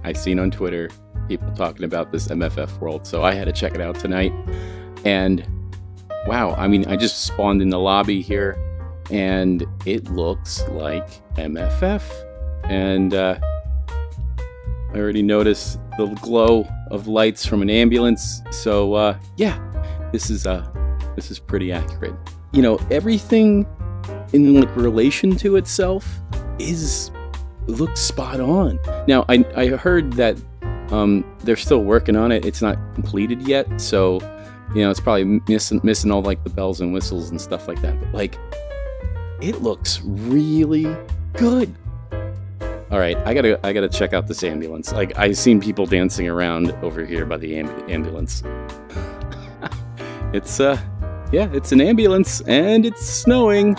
I seen on Twitter people talking about this MFF world, so I had to check it out tonight. And wow, I mean, I just spawned in the lobby here, and it looks like MFF. And I already noticed the glow of lights from an ambulance. So yeah, this is pretty accurate. You know, everything in like relation to itself looks spot on. Now I heard that they're still working on it. It's not completed yet, so you know it's probably missing all like the bells and whistles and stuff like that. But like, it looks really good. All right, I gotta check out this ambulance. Like, I've seen people dancing around over here by the ambulance. It's yeah, it's an ambulance, and it's snowing,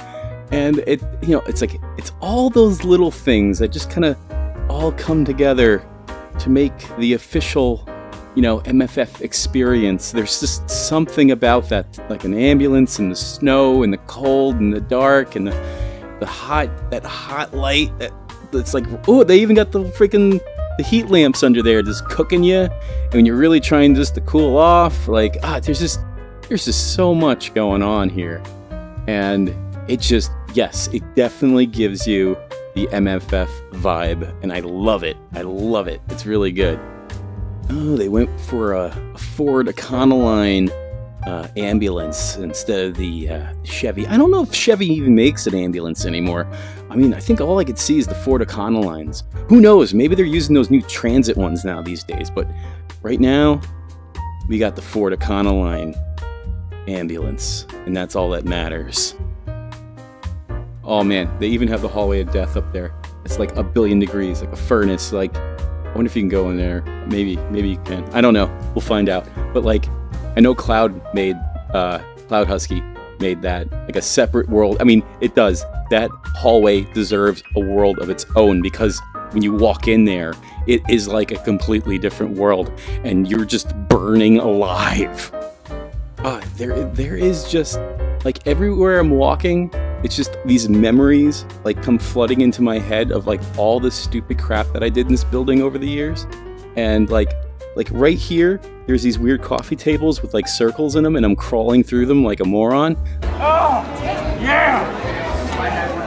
and it, you know, it's like, it's all those little things that just kind of all come together to make the official, you know, MFF experience. There's just something about that, like an ambulance and the snow and the cold and the dark and the hot light. It's like, oh, they even got the heat lamps under there just cooking you, and when you're really trying just to cool off, like, there's just so much going on here, and it just, yes, it definitely gives you the MFF vibe, and I love it. I love it. It's really good. Oh, they went for a Ford Econoline ambulance instead of the Chevy. I don't know if Chevy even makes an ambulance anymore. I mean, I think all I could see is the Ford Econolines. Who knows? Maybe they're using those new transit ones now these days. But right now, we got the Ford Econoline ambulance, and that's all that matters. Oh man, they even have the hallway of death up there. It's like 1,000,000,000 degrees, like a furnace. Like, I wonder if you can go in there. Maybe you can. I don't know. We'll find out. But like, I know Cloud Husky made that like a separate world. I mean, it does. That hallway deserves a world of its own, because when you walk in there, it is like a completely different world, and you're just burning alive. There is just, like, everywhere I'm walking, it's just these memories like come flooding into my head of like all the stupid crap that I did in this building over the years. And like right here, there's these weird coffee tables with like circles in them, and I'm crawling through them like a moron. Oh, yeah!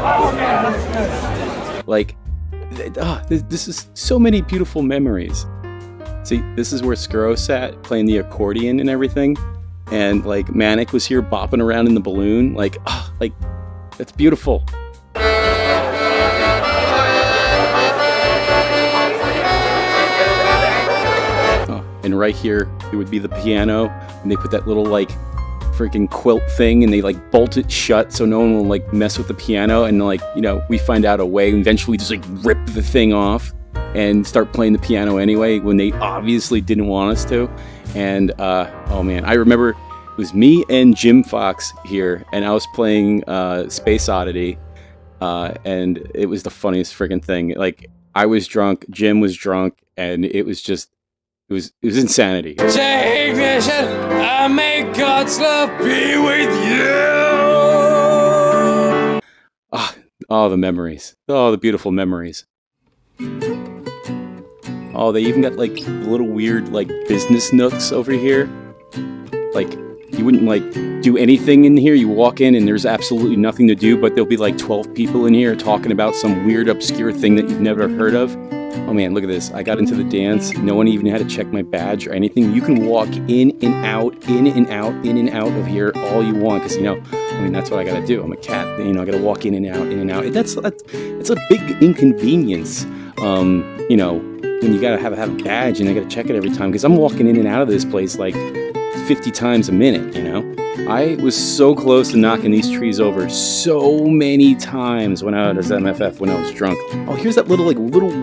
Oh, man, that's good. Like, this is so many beautiful memories. See, this is where Skuro sat playing the accordion and everything, and like Manic was here bopping around in the balloon. Like, that's beautiful. And right here, it would be the piano, and they put that little like freaking quilt thing, and they like bolt it shut so no one will like mess with the piano. And like, you know, we find out a way, and eventually just like rip the thing off and start playing the piano anyway when they obviously didn't want us to. And oh man, I remember it was me and Jim Fox here, and I was playing Space Oddity, and it was the funniest freaking thing. Like, I was drunk, Jim was drunk, and it was just, it was insanity. Say ignition, I make God's love be with you. Oh, the memories. Oh, the beautiful memories. Oh, they even got like little weird like business nooks over here. Like, you wouldn't like do anything in here. You walk in and there's absolutely nothing to do, but there'll be like 12 people in here talking about some weird obscure thing that you've never heard of. Oh man, look at this. I got into the dance. No one even had to check my badge or anything. You can walk in and out, in and out, in and out of here all you want, because, you know, I mean, that's what I gotta do. I'm a cat, you know, I gotta walk in and out, in and out. It's a big inconvenience, you know, when you gotta have a badge and I gotta check it every time, because I'm walking in and out of this place like 50 times a minute, you know? I was so close to knocking these trees over so many times when I was MFF, when I was drunk. Oh, here's that little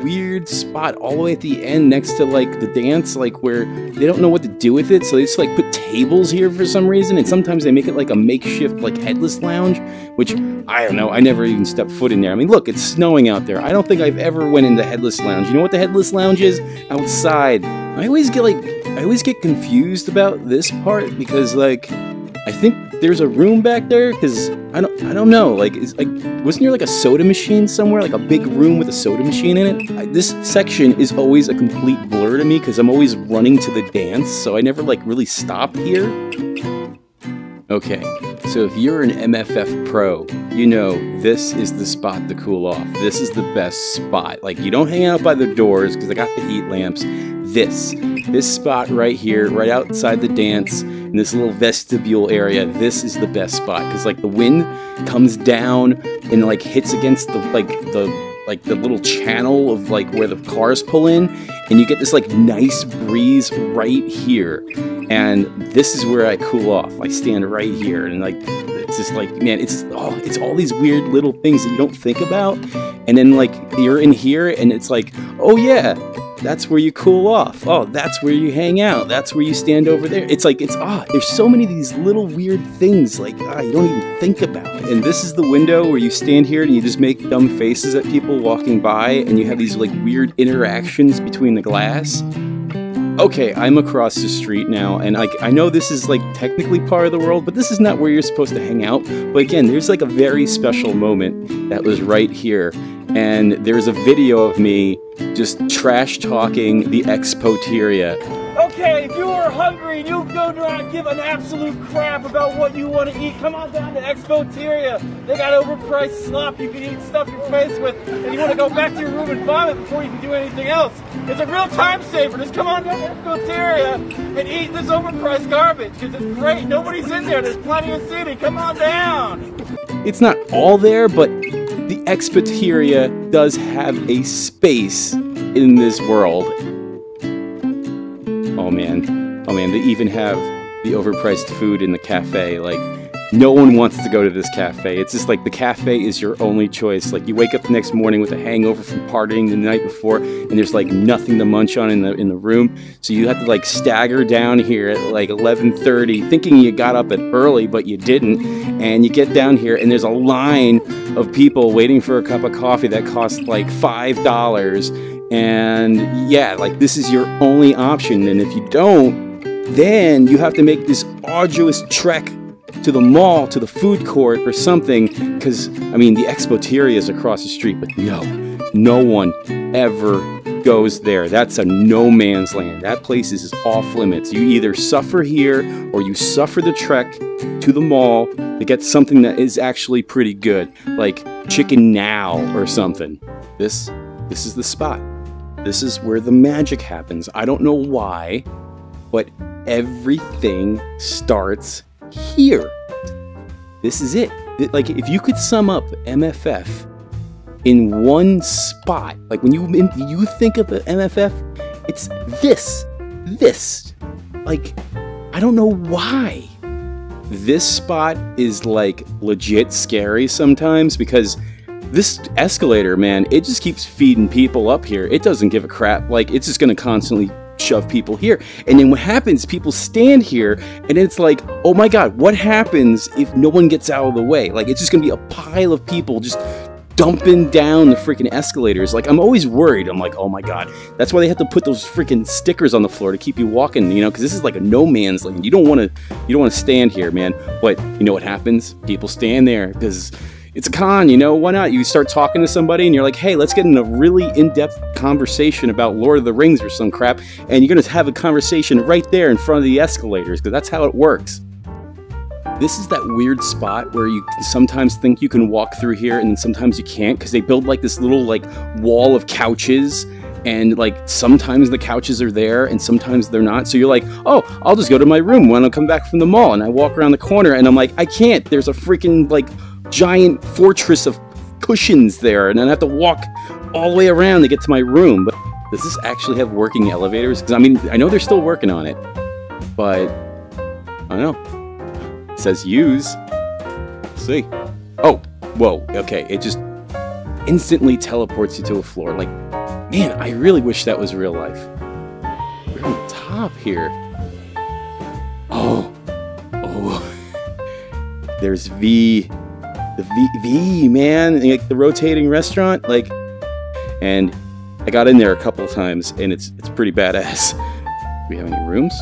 weird spot all the way at the end next to like the dance, like where they don't know what to do with it, so they just like put tables here for some reason, and sometimes they make it like a makeshift like headless lounge, which I don't know, I never even stepped foot in there. I mean, look, it's snowing out there. I don't think I've ever went into headless lounge. You know what the headless lounge is? Outside. I always get confused about this part, because like, I think there's a room back there, because I don't know. Like, wasn't there like a soda machine somewhere? Like a big room with a soda machine in it? This section is always a complete blur to me because I'm always running to the dance, so I never like really stop here. Okay, so if you're an MFF pro, you know this is the spot to cool off. This is the best spot. Like, you don't hang out by the doors because I got the heat lamps. This spot right here, right outside the dance, in this little vestibule area, this is the best spot because like the wind comes down and like hits against the little channel of like where the cars pull in, and you get this like nice breeze right here. And this is where I cool off. I stand right here, and like it's just like, man, it's all these weird little things that you don't think about, and then like you're in here, and it's like, oh yeah, that's where you cool off. Oh, that's where you hang out. That's where you stand over there. It's like, there's so many of these little weird things like you don't even think about. And this is the window where you stand here and you just make dumb faces at people walking by, and you have these like weird interactions between the glass. Okay, I'm across the street now, and like I know this is like technically part of the world, but this is not where you're supposed to hang out. But again, there's like a very special moment that was right here, and there's a video of me just trash talking the Expoteria. Okay, if you are hungry and you do not give an absolute crap about what you want to eat, come on down to Expoteria. They got overpriced slop you can eat, stuff your face with, and you want to go back to your room and vomit before you can do anything else. It's a real time saver. Just come on down to Expoteria and eat this overpriced garbage, because it's great. Nobody's in there. There's plenty of seating. Come on down. It's not all there, but the Expoteria does have a space in this world. Oh man, they even have the overpriced food in the cafe. Like, no one wants to go to this cafe. It's just like the cafe is your only choice. Like, you wake up the next morning with a hangover from partying the night before, and there's like nothing to munch on in the room. So you have to like stagger down here at like 11:30, thinking you got up at early, but you didn't. And you get down here, and there's a line of people waiting for a cup of coffee that costs like $5. And yeah, like this is your only option. And if you don't, then you have to make this arduous trek to the mall, to the food court or something, because I mean the Expoteria is across the street, but no one ever goes there. That's a no man's land. That place is off limits. You either suffer here or you suffer the trek to the mall to get something that is actually pretty good, like Chicken Now or something. This is the spot. This is where the magic happens. I don't know why, but everything starts here. This is it. Like, if you could sum up MFF in one spot, like when you think of the MFF, it's this. Like, I don't know why. This spot is like legit scary sometimes, because this escalator, man, it just keeps feeding people up here. It doesn't give a crap. Like, it's just gonna constantly shove people here. And then what happens, people stand here, and it's like, oh my god, what happens if no one gets out of the way? Like, it's just gonna be a pile of people just dumping down the freaking escalators. Like, I'm always worried. I'm like, oh my god. That's why they have to put those freaking stickers on the floor to keep you walking, you know, because this is like a no man's land. You don't want to stand here, man. But you know what happens? People stand there because it's a con, you know, why not? You start talking to somebody and you're like, hey, let's get in a really in-depth conversation about Lord of the Rings or some crap, and you're going to have a conversation right there in front of the escalators, because that's how it works. This is that weird spot where you sometimes think you can walk through here and then sometimes you can't, because they build like this little like wall of couches, and like sometimes the couches are there and sometimes they're not. So you're like, oh, I'll just go to my room when I come back from the mall, and I walk around the corner and I'm like, I can't. There's a freaking like giant fortress of cushions there, and then I have to walk all the way around to get to my room. But does this actually have working elevators? Because I mean, I know they're still working on it, but I don't know. It says use. Let's see. Oh, whoa, okay. It just instantly teleports you to a floor. Like, man, I really wish that was real life. We're on the top here. Oh. There's V. The V, man, like the rotating restaurant, like, and I got in there a couple of times, and it's pretty badass. Do we have any rooms?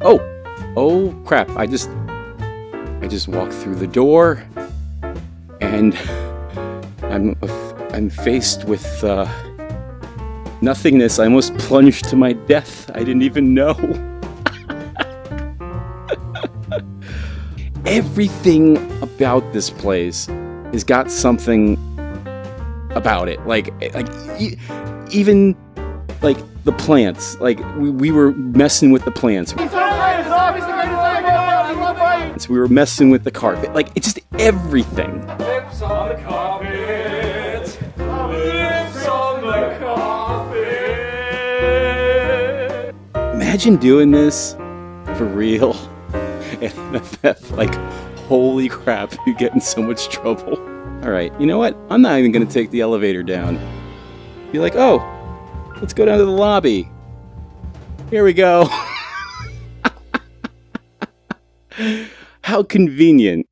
Oh crap! I I just walk through the door, and I'm faced with nothingness. I almost plunged to my death. I didn't even know. Everything about this place has got something about it. Even like the plants. Like we were messing with the plants. So we were messing with the carpet. Like, it's just everything. Lips on the carpet. Lips on the carpet. Imagine doing this for real at MFF. Like, holy crap, you get in so much trouble. Alright, you know what? I'm not even gonna take the elevator down. Be like, oh, let's go down to the lobby. Here we go. How convenient.